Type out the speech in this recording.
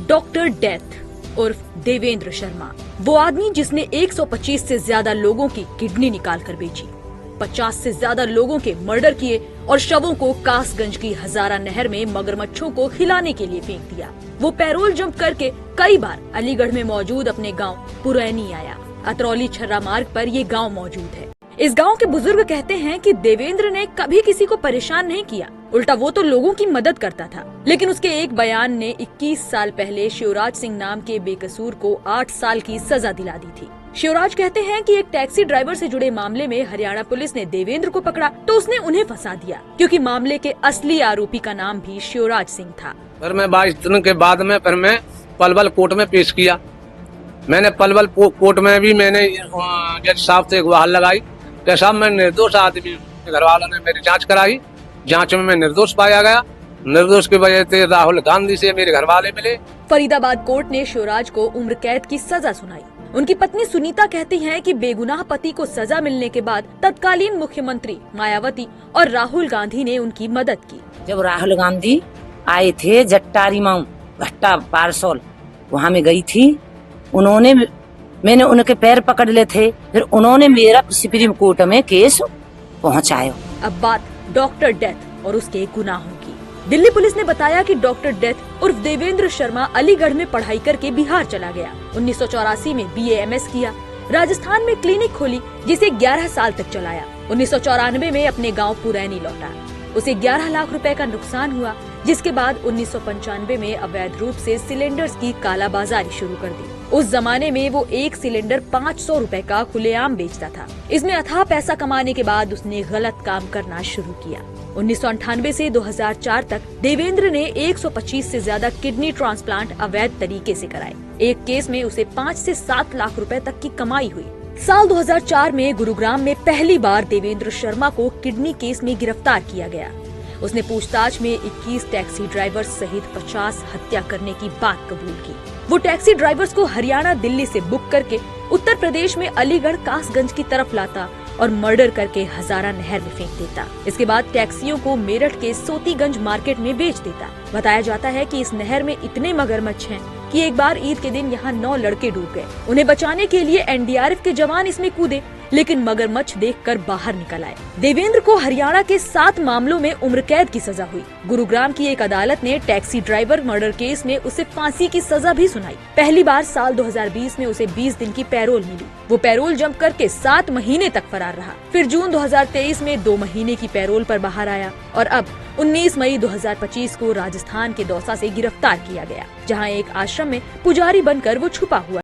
Doctor death उर्फ देवेंद्र शर्मा, वो आदमी जिसने 125 से ज्यादा लोगों की किडनी निकाल कर बेची, 50 से ज्यादा लोगों के मर्डर किए और शवों को कासगंज की हजारा नहर में मगरमच्छों को खिलाने के लिए फेंक दिया। वो पैरोल जंप करके कई बार अलीगढ़ में मौजूद अपने गांव पुरैनी आया। अतरौली छर्रा मार्ग पर ये गांव मौजूद है। इस गांव के बुजुर्ग कहते हैं कि देवेंद्र ने कभी किसी को परेशान नहीं किया, उल्टा वो तो लोगों की मदद करता था। लेकिन उसके एक बयान ने 21 साल पहले शिवराज सिंह नाम के बेकसूर को 8 साल की सजा दिला दी थी। शिवराज कहते हैं कि एक टैक्सी ड्राइवर से जुड़े मामले में हरियाणा पुलिस ने देवेंद्र को पकड़ा तो उसने उन्हें फंसा दिया, क्योंकि मामले के असली आरोपी का नाम भी शिवराज सिंह था। फिर मैं 22 दिन के बाद में फिर मैं पलवल कोर्ट में पेश किया। मैंने पलवल कोर्ट में भी मैंने जज साहब से गुहार लगाई कि साहब मैं निर्दोष आदमी, घर वालों ने मेरी जांच कराई, जांच में मैं निर्दोष पाया गया। निर्दोष की वजह से राहुल गांधी से मेरे घर वाले मिले। फरीदाबाद कोर्ट ने शिवराज को उम्र कैद की सजा सुनाई। उनकी पत्नी सुनीता कहती हैं कि बेगुनाह पति को सजा मिलने के बाद तत्कालीन मुख्यमंत्री मायावती और राहुल गांधी ने उनकी मदद की। जब राहुल गांधी आए थे जट्टारी माऊ भट्टा पारसोल, वहाँ में गई थी, मैंने उनके पैर पकड़ ले थे, फिर उन्होंने मेरा सुप्रीम कोर्ट में केस पहुँचाया। अब बात डॉक्टर डेथ और उसके गुनाहों की। दिल्ली पुलिस ने बताया कि डॉक्टर डेथ उर्फ देवेंद्र शर्मा अलीगढ़ में पढ़ाई करके बिहार चला गया। 1984 में BA MS किया। राजस्थान में क्लिनिक खोली जिसे 11 साल तक चलाया। 1994 में अपने गांव पुरैनी लौटा। उसे 11 लाख रुपए का नुकसान हुआ, जिसके बाद 1995 में अवैध रूप से सिलेंडर्स की कालाबाजारी शुरू कर दी। उस जमाने में वो एक सिलेंडर 500 रुपए का खुलेआम बेचता था। इसमें अथाह पैसा कमाने के बाद उसने गलत काम करना शुरू किया। 1998 से 2004 तक देवेंद्र ने 125 से ज्यादा किडनी ट्रांसप्लांट अवैध तरीके से कराए। एक केस में उसे 5 से 7 लाख रुपए तक की कमाई हुई। साल 2004 में गुरुग्राम में पहली बार देवेंद्र शर्मा को किडनी केस में गिरफ्तार किया गया। उसने पूछताछ में 21 टैक्सी ड्राइवर्स सहित 50 हत्या करने की बात कबूल की। वो टैक्सी ड्राइवर्स को हरियाणा दिल्ली से बुक करके उत्तर प्रदेश में अलीगढ़ कासगंज की तरफ लाता और मर्डर करके हजारा नहर में फेंक देता। इसके बाद टैक्सियों को मेरठ के सोतीगंज मार्केट में बेच देता। बताया जाता है कि इस नहर में इतने मगरमच्छ हैं कि एक बार ईद के दिन यहाँ 9 लड़के डूब गए। उन्हें बचाने के लिए NDRF के जवान इसमें कूदे, लेकिन मगरमच्छ देखकर बाहर निकल आए। देवेंद्र को हरियाणा के 7 मामलों में उम्र कैद की सजा हुई। गुरुग्राम की एक अदालत ने टैक्सी ड्राइवर मर्डर केस में उसे फांसी की सजा भी सुनाई। पहली बार साल 2020 में उसे 20 दिन की पैरोल मिली। वो पैरोल जंप करके 7 महीने तक फरार रहा। फिर जून 2023 में 2 महीने की पैरोल पर बाहर आया और अब 19 मई 2025 को राजस्थान के दौसा से गिरफ्तार किया गया, जहां एक आश्रम में पुजारी बनकर वो छुपा हुआ